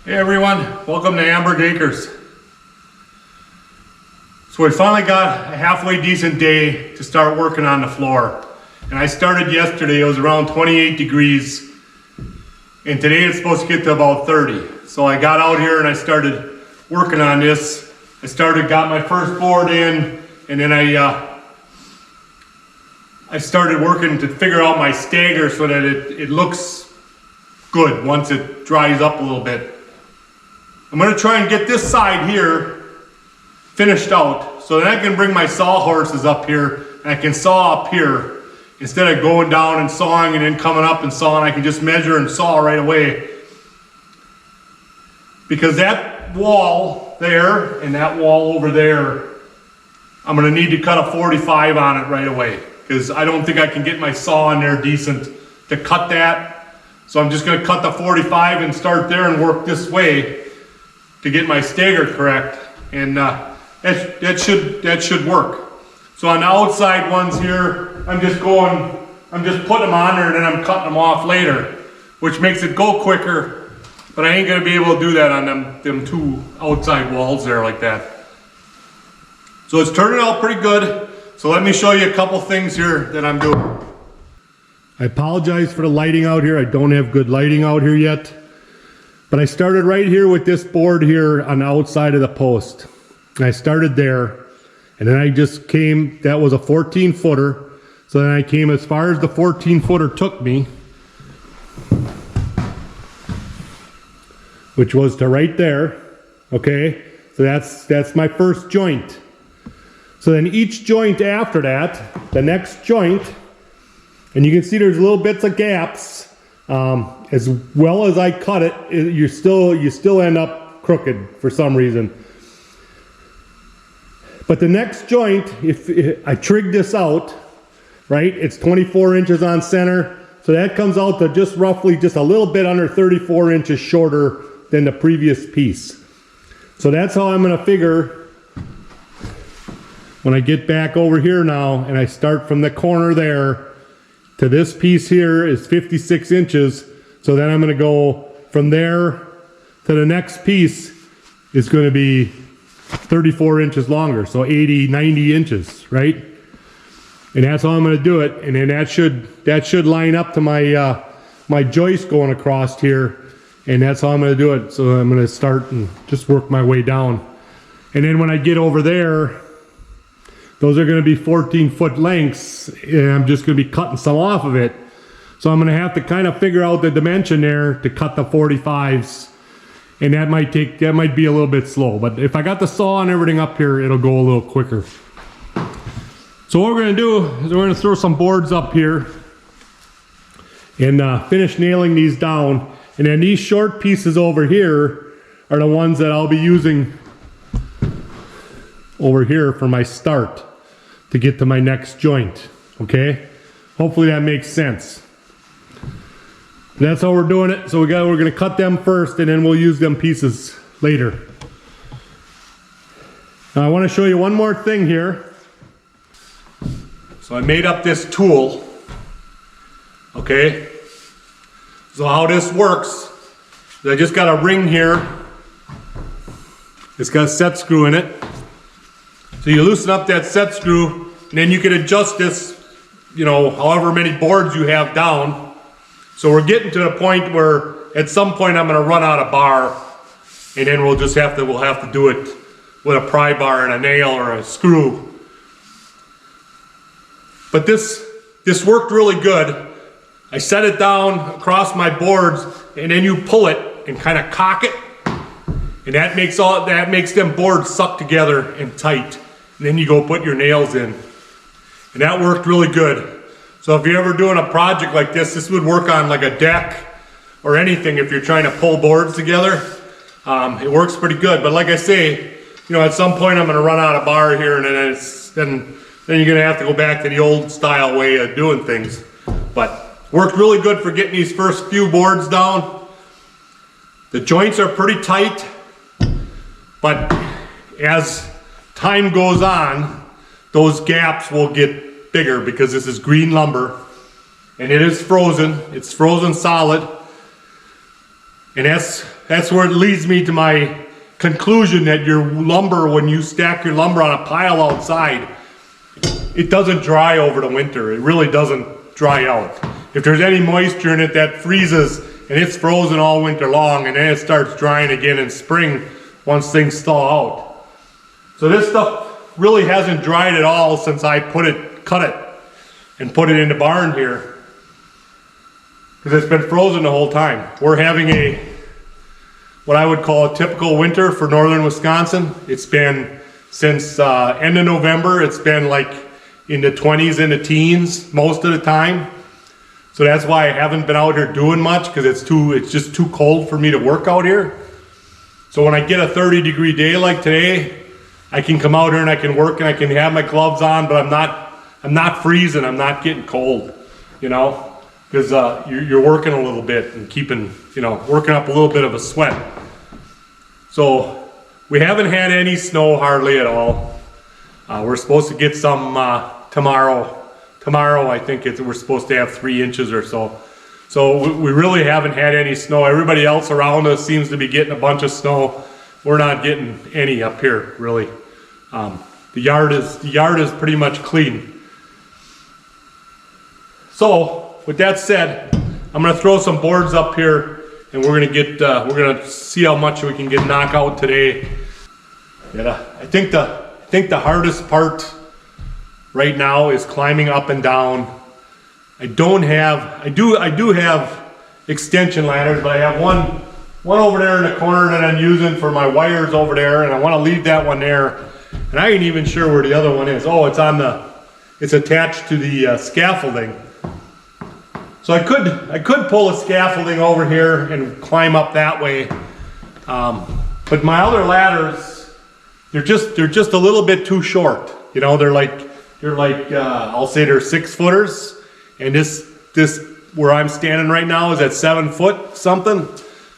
Hey everyone, welcome to Amberg Acres. So we finally got a halfway decent day to start working on the floor. And I started yesterday, it was around 28 degrees. And today it's supposed to get to about 30. So I got out here and I started working on this. Got my first board in, and then I started working to figure out my stagger so that it looks good once it dries up a little bit. I'm going to try and get this side here finished out so that I can bring my sawhorses up here and I can saw up here instead of going down and sawing and then coming up and sawing. I can just measure and saw right away, because that wall there and that wall over there, I'm going to need to cut a 45 on it right away, because I don't think I can get my saw in there decent to cut that. So I'm just going to cut the 45 and start there and work this way to get my stagger correct, and that should work. So on the outside ones here, I'm just putting them on there and then I'm cutting them off later, which makes it go quicker, but I ain't gonna be able to do that on them two outside walls there like that. So it's turning out pretty good. So let me show you a couple things here that I'm doing. I apologize for the lighting out here. I don't have good lighting out here yet. But I started right here with this board here on the outside of the post. And I started there, and then I just came, that was a 14 footer. So then I came as far as the 14 footer took me, which was to right there. Okay, so that's my first joint. So then each joint after that, the next joint, and you can see there's little bits of gaps. As well as I cut it, you still end up crooked for some reason. But the next joint, if I trig this out, right, it's 24 inches on center, so that comes out to just roughly just a little bit under 34 inches shorter than the previous piece. So that's how I'm going to figure when I get back over here now and I start from the corner there to this piece here is 56 inches. So then I'm going to go from there to the next piece is going to be 34 inches longer. So 80, 90 inches, right? And that's how I'm going to do it. And then that should line up to my, my joist going across here. And that's how I'm going to do it. So I'm going to start and just work my way down. And then when I get over there, those are going to be 14-foot lengths, and I'm just going to be cutting some off of it. So I'm going to have to kind of figure out the dimension there to cut the 45s, and that might be a little bit slow. But if I got the saw and everything up here, it'll go a little quicker. So what we're going to do is we're going to throw some boards up here and finish nailing these down. And then these short pieces over here are the ones that I'll be using over here for my start to get to my next joint. Okay, hopefully that makes sense. That's how we're doing it. So we're going to cut them first, and then we'll use them pieces later. Now I want to show you one more thing here. So I made up this tool. Okay, so how this works is I just got a ring here. It's got a set screw in it. So you loosen up that set screw, and then you can adjust this, you know, however many boards you have down. So we're getting to the point where at some point I'm going to run out of bar, and then we'll have to do it with a pry bar and a nail or a screw. But this worked really good. I set it down across my boards, and then you pull it and kind of cock it, and that makes them boards suck together and tight. And then you go put your nails in. And that worked really good. So if you're ever doing a project like this would work on like a deck or anything if you're trying to pull boards together. It works pretty good. But like I say, you know, at some point I'm going to run out of bar here, and then you're going to have to go back to the old style way of doing things. But worked really good for getting these first few boards down. The joints are pretty tight, but as time goes on, those gaps will get bigger because this is green lumber and it is frozen. It's frozen solid. And that's where it leads me to my conclusion that your lumber, when you stack your lumber on a pile outside, it doesn't dry over the winter. It really doesn't dry out. If there's any moisture in it, that freezes and it's frozen all winter long, and then it starts drying again in spring once things thaw out. So this stuff really hasn't dried at all since I cut it and put it in the barn here, because it's been frozen the whole time. We're having what I would call a typical winter for northern Wisconsin. It's been since end of November. It's been like in the 20s and the teens most of the time. So that's why I haven't been out here doing much, because it's just too cold for me to work out here. So when I get a 30-degree day like today, I can come out here and I can work and I can have my gloves on, but I'm not freezing. I'm not getting cold, you know, because you're working a little bit and keeping, you know, working up a little bit of a sweat. So we haven't had any snow hardly at all. We're supposed to get some tomorrow. Tomorrow, I think we're supposed to have 3 inches or so. So we really haven't had any snow. Everybody else around us seems to be getting a bunch of snow. We're not getting any up here, really. The yard is pretty much clean. So with that said, I'm going to throw some boards up here, and we're going to see how much we can knock out today. Yeah, I think the hardest part right now is climbing up and down. I do have extension ladders, but I have one over there in the corner that I'm using for my wires over there, and I want to leave that one there. And I ain't even sure where the other one is. Oh, it's attached to the scaffolding. So I could pull a scaffolding over here and climb up that way. But my other ladders, they're just a little bit too short. You know, they're like I'll say they're 6-footers, and this where I'm standing right now is at 7 foot something.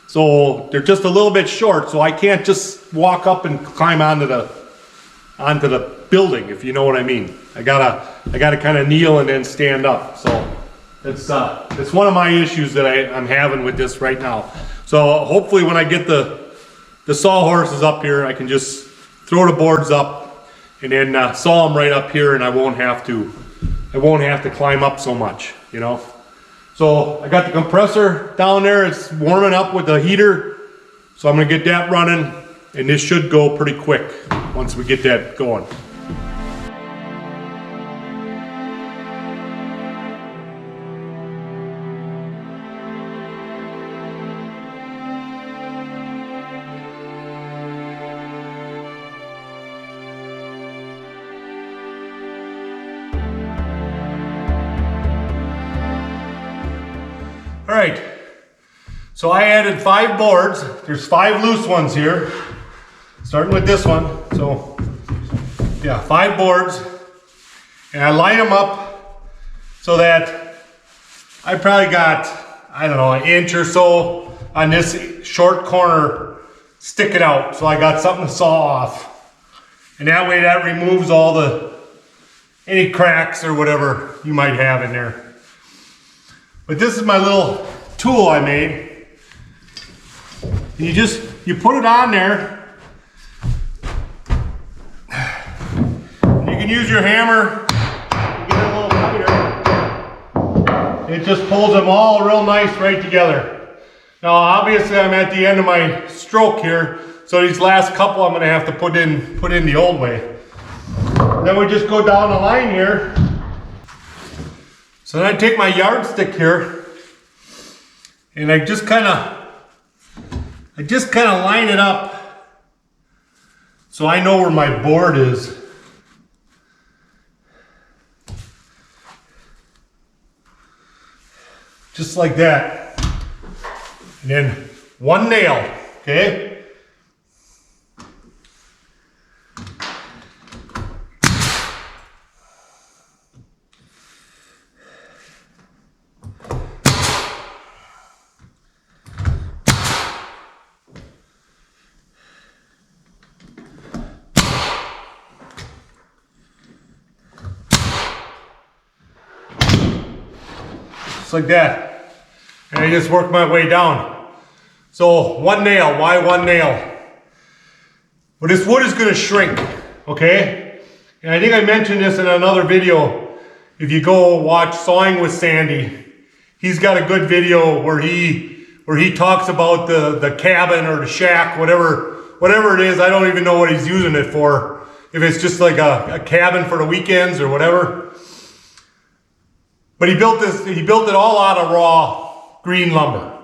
So they're just a little bit short, so I can't just walk up and climb onto the building, if you know what I mean. I gotta kind of kneel and then stand up. So it's one of my issues that I'm having with this right now. So hopefully when I get the sawhorses up here, I can just throw the boards up and then saw them right up here, and I won't have to climb up so much, you know. So I got the compressor down there. It's warming up with the heater, so I'm gonna get that running, and this should go pretty quick once we get that going. All right, so I added 5 boards. There's 5 loose ones here, starting with this one. So yeah, 5 boards, and I line them up so that I probably got, I don't know, 1 inch or so on this short corner sticking out. So I got something to saw off, and that way that removes all any cracks or whatever you might have in there. But this is my little tool I made. And you put it on there. And you can use your hammer to get it a little tighter. It just pulls them all real nice right together. Now obviously I'm at the end of my stroke here, so these last couple I'm gonna have to put in the old way. Then we just go down the line here. So then I take my yardstick here, and I just kind of line it up so I know where my board is. Just like that. And then 1 nail, okay? Just like that. And I just work my way down. So one nail, why one nail? Well, this wood is gonna shrink, okay? And I think I mentioned this in another video. If you go watch Sawing with Sandy, he's got a good video where he talks about the cabin or the shack, whatever it is. I don't even know what he's using it for. If it's just like a cabin for the weekends or whatever. But he built it all out of raw green lumber.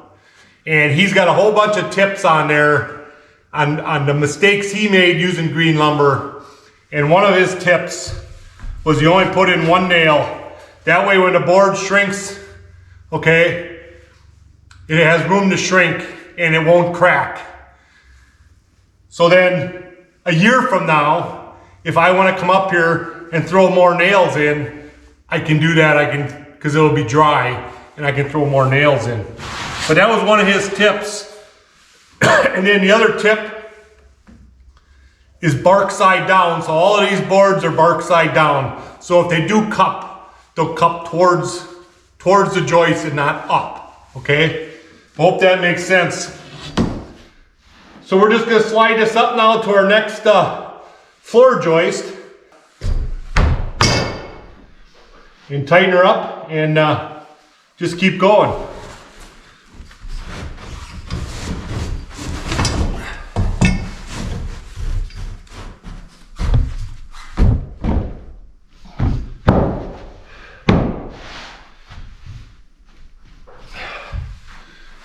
And he's got a whole bunch of tips on there on the mistakes he made using green lumber. And one of his tips was you only put in one nail. That way when the board shrinks, okay, it has room to shrink and it won't crack. So then a year from now, if I want to come up here and throw more nails in, I can do that. Because it'll be dry and I can throw more nails in. But that was one of his tips. And then the other tip is bark side down. So all of these boards are bark side down. So if they do cup, they'll cup towards the joist and not up, okay? Hope that makes sense. So we're just gonna slide this up now to our next floor joist. And tighten her up and just keep going.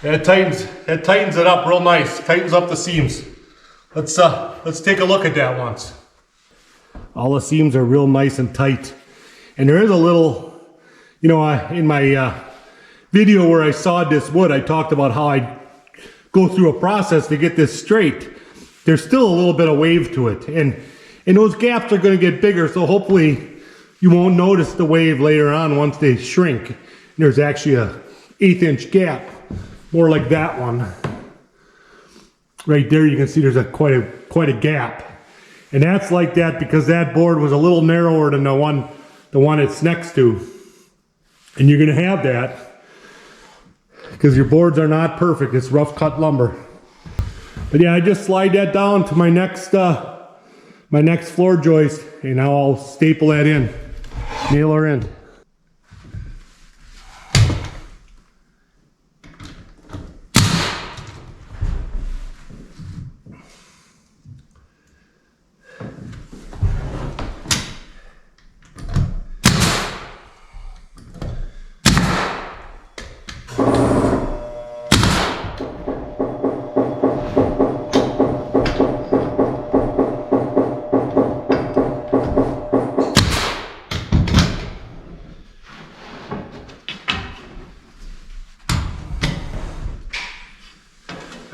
That tightens it up real nice. Tightens up the seams. Let's take a look at that once. All the seams are real nice and tight. And there is a little, you know, in my video where I sawed this wood, I talked about how I go through a process to get this straight. There's still a little bit of wave to it. And those gaps are going to get bigger, so hopefully you won't notice the wave later on once they shrink. And there's actually a 1/8 inch gap, more like that one. Right there you can see there's quite a gap. And that's like that because that board was a little narrower than the one it's next to. And you're gonna have that because your boards are not perfect. It's rough cut lumber. But yeah, I just slide that down to my next floor joist, and now I'll staple that in, nail her in.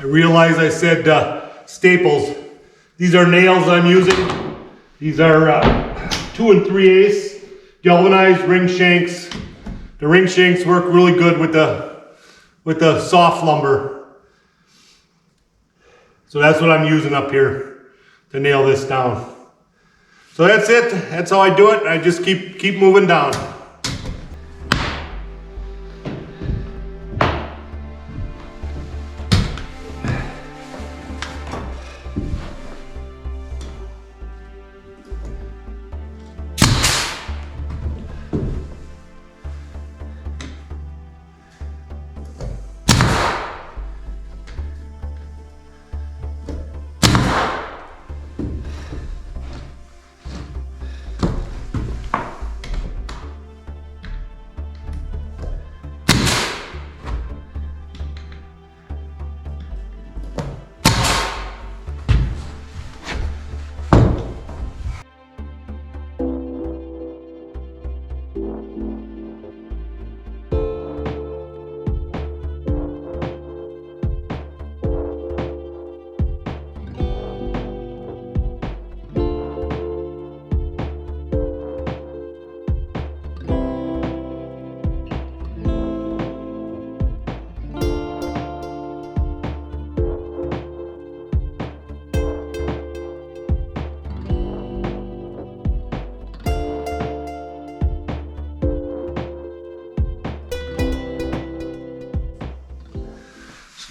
I realize I said staples. These are nails I'm using. These are 2 3/8 galvanized ring shanks. The ring shanks work really good with the soft lumber. So that's what I'm using up here to nail this down. So that's it. That's how I do it. I just keep moving down.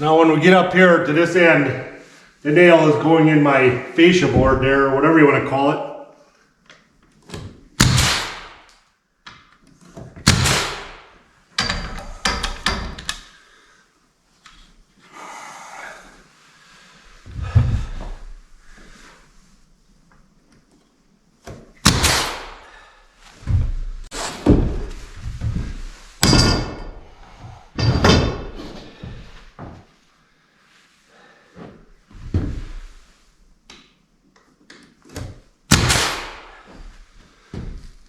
Now when we get up here to this end, the nail is going in my fascia board there, or whatever you want to call it.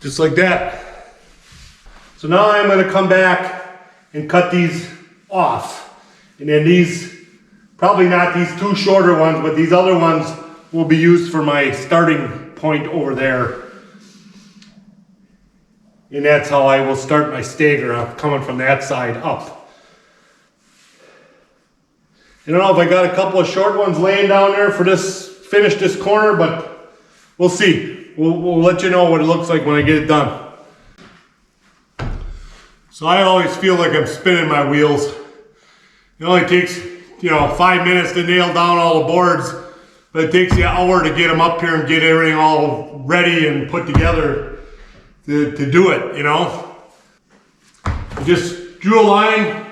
Just like that. So now I'm going to come back and cut these off. And then these, probably not these two shorter ones, but these other ones will be used for my starting point over there. And that's how I will start my stagger. I'm coming from that side up. I don't know if I got a couple of short ones laying down there for this, finish this corner, but we'll see. We'll let you know what it looks like when I get it done. So I always feel like I'm spinning my wheels. It only takes, 5 minutes to nail down all the boards, but it takes you an hour to get them up here and get everything all ready and put together to do it, I just drew a line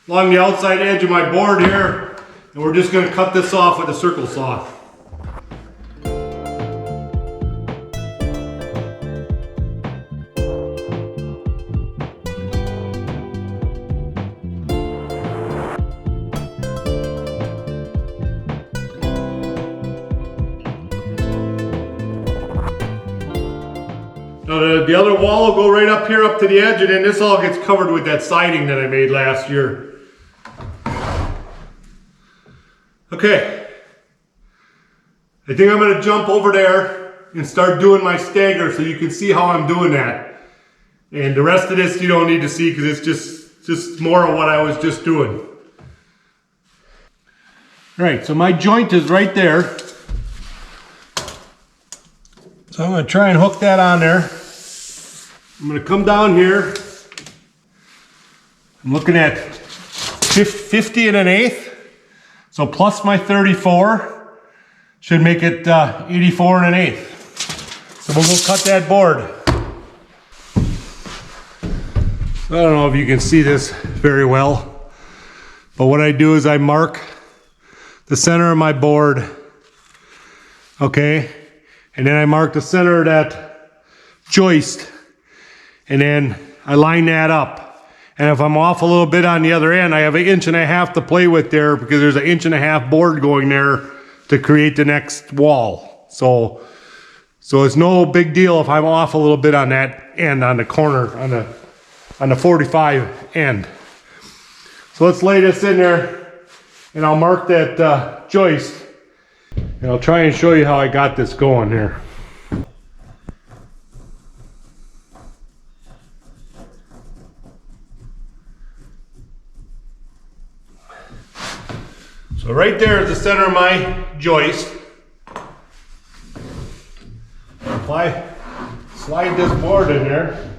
along the outside edge of my board here, and we're just going to cut this off with a circle saw. Now the other wall will go right up here up to the edge, and then this all gets covered with that siding that I made last year. Okay. I think I'm going to jump over there and start doing my stagger so you can see how I'm doing that. And the rest of this you don't need to see because it's just more of what I was just doing. Alright, so my joint is right there. So I'm going to try and hook that on there. I'm going to come down here. I'm looking at 50 and an eighth. So plus my 34 should make it 84 and an eighth. So we'll go cut that board. I don't know if you can see this very well, but what I do is I mark the center of my board. Okay. And then I mark the center of that joist, and then I line that up. And if I'm off a little bit on the other end, I have 1.5 inches to play with there because there's 1.5 inch board going there to create the next wall. So it's no big deal if I'm off a little bit on that end, on the corner, on the 45 end. So let's lay this in there, and I'll mark that joist. And I'll try and show you how I got this going here. So right there is the center of my joist. If I slide this board in there,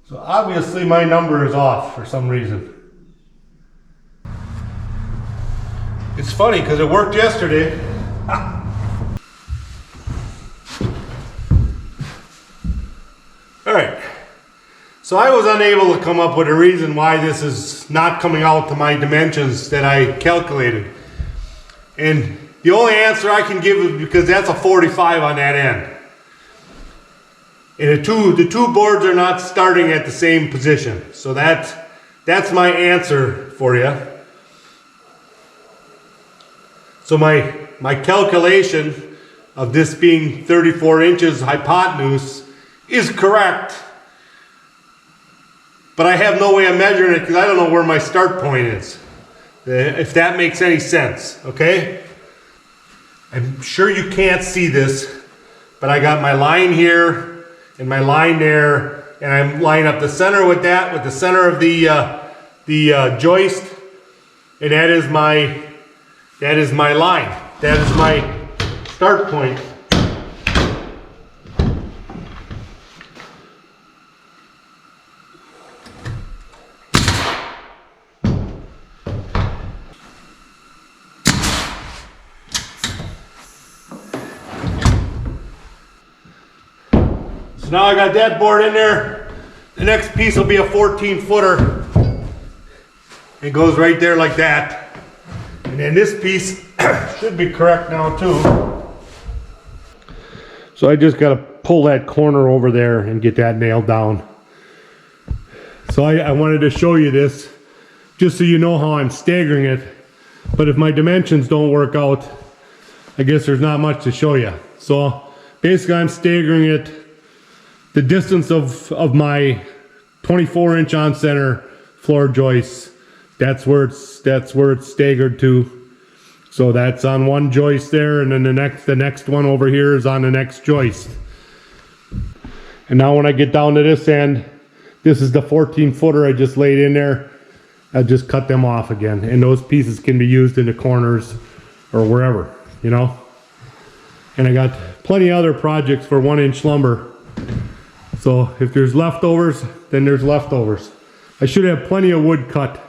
so obviously my number is off for some reason. It's funny because it worked yesterday. Alright, so I was unable to come up with a reason why this is not coming out to my dimensions that I calculated. And the only answer I can give is because that's a 45 on that end. And the two boards are not starting at the same position. So that's my answer for you. So my calculation of this being 34 inches hypotenuse is correct. But I have no way of measuring it because I don't know where my start point is. If that makes any sense, okay? I'm sure you can't see this, but I got my line here and my line there, and I'm lining up the center with that, with the center of the joist, and that is my line. That is start point. So now I got that board in there. The next piece will be a 14-footer. It goes right there like that. And then this piece should be correct now too. So I just got to pull that corner over there and get that nailed down. So I wanted to show you this just so you know how I'm staggering it. But if my dimensions don't work out, I guess there's not much to show you. So basically I'm staggering it the distance of my 24-inch on center floor joists. That's where it's staggered to. So that's on one joist there, and then the next one over here is on the next joist. And now when I get down to this end, this is the 14-footer I just laid in there. I'll just cut them off again, and those pieces can be used in the corners or wherever, you know. And I got plenty of other projects for 1-inch lumber. So if there's leftovers, then there's leftovers. I should have plenty of wood cut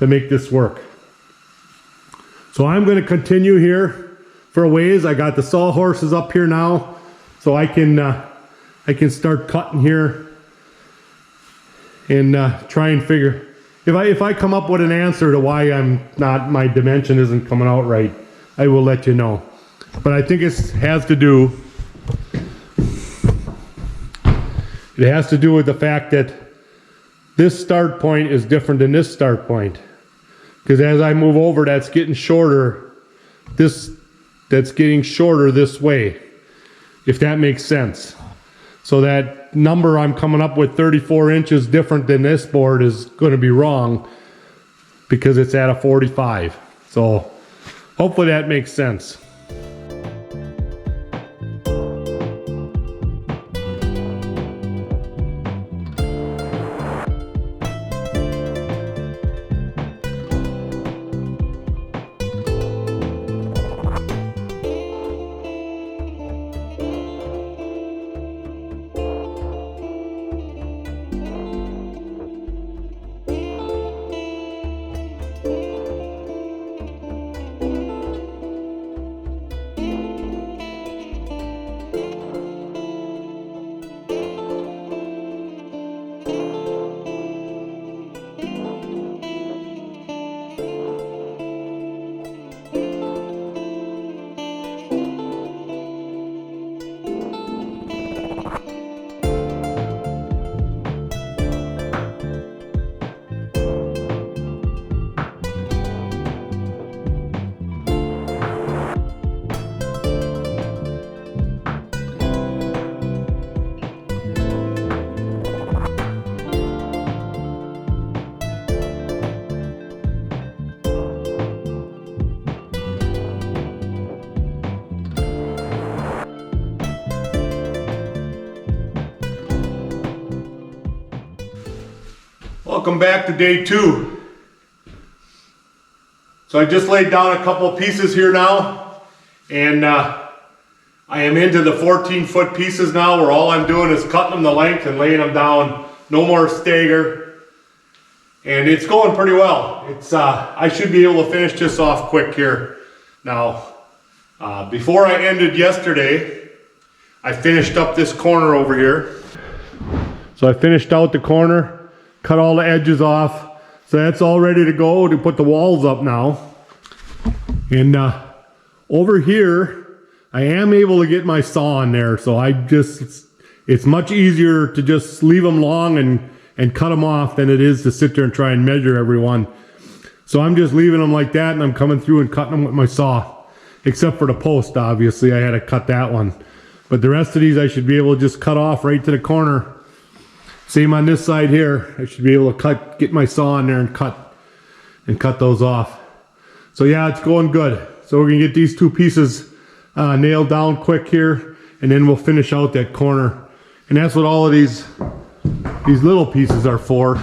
to make this work. So I'm going to continue here for a ways. I got the sawhorses up here now, so I can start cutting here and try and figure. If I come up with an answer to why my dimension isn't coming out right, I will let you know. But I think it has to do with the fact that this start point is different than this start point. Because as I move over, that's getting shorter. That's getting shorter this way, if that makes sense. So that number I'm coming up with, 34 inches different than this board, is going to be wrong because it's at a 45. So hopefully that makes sense. Welcome back to day 2. So I just laid down a couple of pieces here now, and I am into the 14-foot pieces now, where all I'm doing is cutting them the length and laying them down. No more stagger, and it's going pretty well. It's I should be able to finish this off quick here. Now, before I ended yesterday, I finished up this corner over here. So I finished out the corner. Cut all the edges off, so that's all ready to go to put the walls up now. And over here, I am able to get my saw in there, so it's much easier to just leave them long and cut them off than it is to sit there and try and measure every one. So I'm just leaving them like that, and I'm coming through and cutting them with my saw. Except for the post, obviously, I had to cut that one. But the rest of these I should be able to just cut off right to the corner. Same on this side here. I should be able to get my saw in there and cut those off. So yeah, it's going good. So we're gonna get these 2 pieces nailed down quick here, and then we'll finish out that corner. And that's what all of these little pieces are for.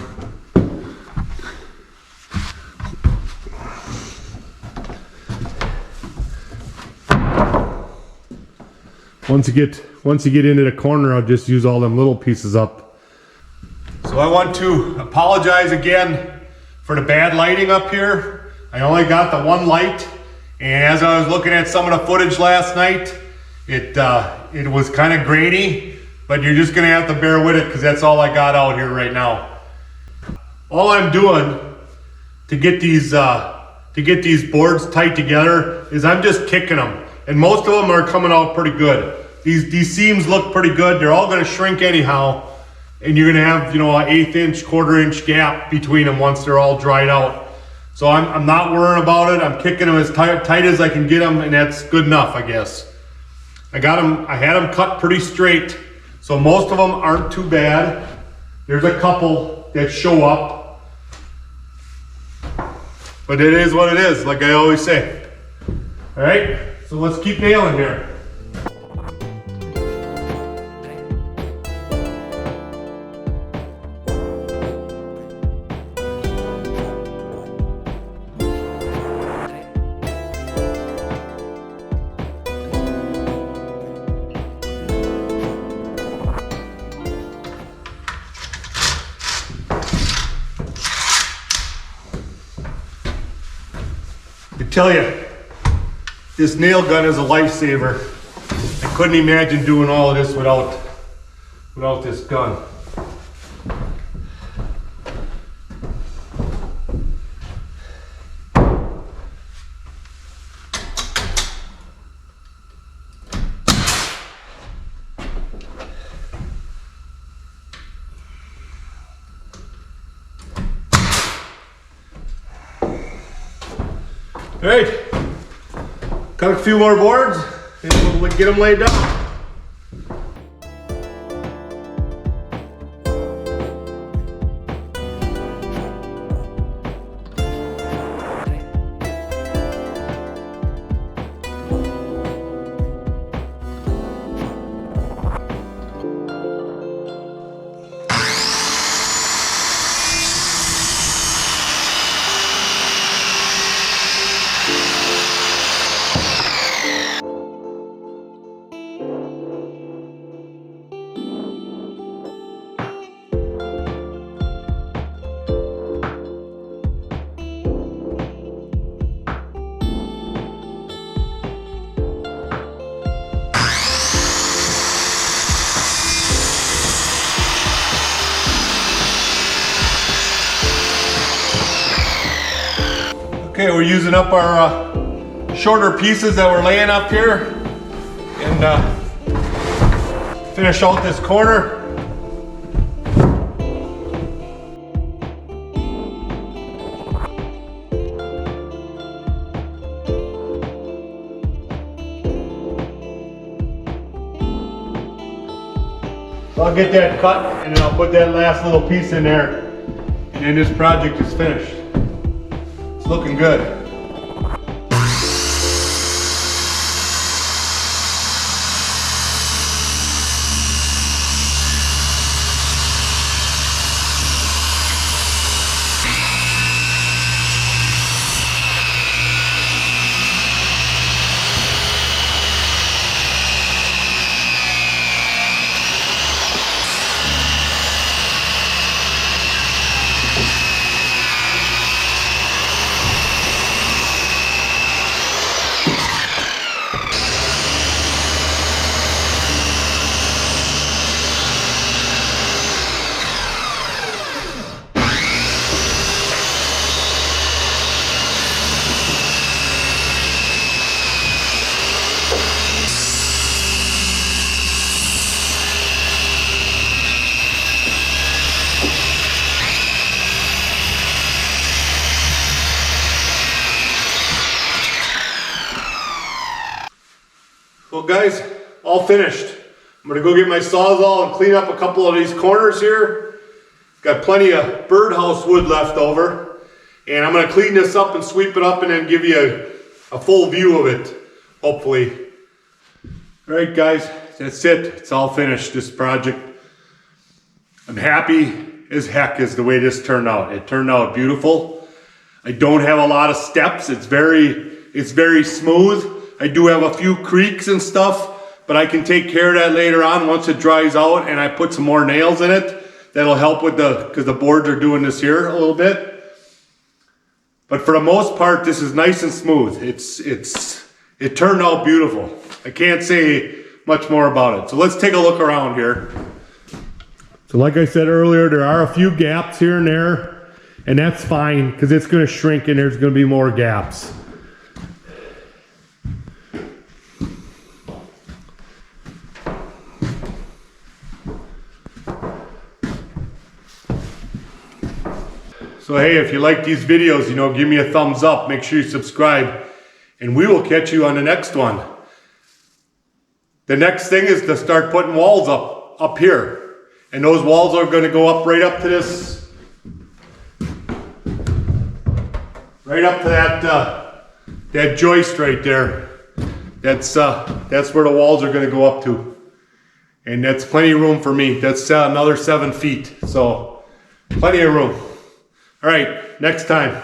once you get into the corner, I'll just use all them little pieces up. So I want to apologize again for the bad lighting up here. I only got the one light, and as I was looking at some of the footage last night, it was kind of grainy, but you're just gonna have to bear with it because that's all I got out here right now. All I'm doing to get these boards tight together is I'm just kicking them, and most of them are coming out pretty good. These seams look pretty good. They're all going to shrink anyhow, and you're going to have, you know, an 1/8 inch, 1/4 inch gap between them once they're all dried out. So I'm not worrying about it. I'm kicking them as tight as I can get them, and that's good enough, I guess. I had them cut pretty straight, so most of them aren't too bad. There's a couple that show up, but it is what it is, like I always say. All right, so let's keep nailing here. I tell you, this nail gun is a lifesaver. I couldn't imagine doing all of this without this gun. All right, cut a few more boards and we'll get them laid down. Okay, we're using up our shorter pieces that we're laying up here and finish out this corner. So I'll get that cut and then I'll put that last little piece in there, and then this project is finished. Looking good. Well guys, all finished. I'm gonna go get my Sawzall and clean up a couple of these corners here. Got plenty of birdhouse wood left over. And I'm gonna clean this up and sweep it up and then give you a full view of it, hopefully. All right guys, that's it. It's all finished, this project. I'm happy as heck is the way this turned out. It turned out beautiful. I don't have a lot of steps. It's very smooth. I do have a few creaks and stuff, but I can take care of that later on once it dries out and I put some more nails in it. That'll help with because the boards are doing this here a little bit. But for the most part, this is nice and smooth. It turned out beautiful. I can't say much more about it. So let's take a look around here. So like I said earlier, there are a few gaps here and there, and that's fine because it's going to shrink and there's going to be more gaps. So hey, if you like these videos, give me a thumbs up, make sure you subscribe, and we will catch you on the next one. The next thing is to start putting walls up here. And those walls are going to go up right up to this, right up to that joist right there. That's where the walls are going to go up to. And that's plenty of room for me. That's another 7 feet. So plenty of room. All right, next time.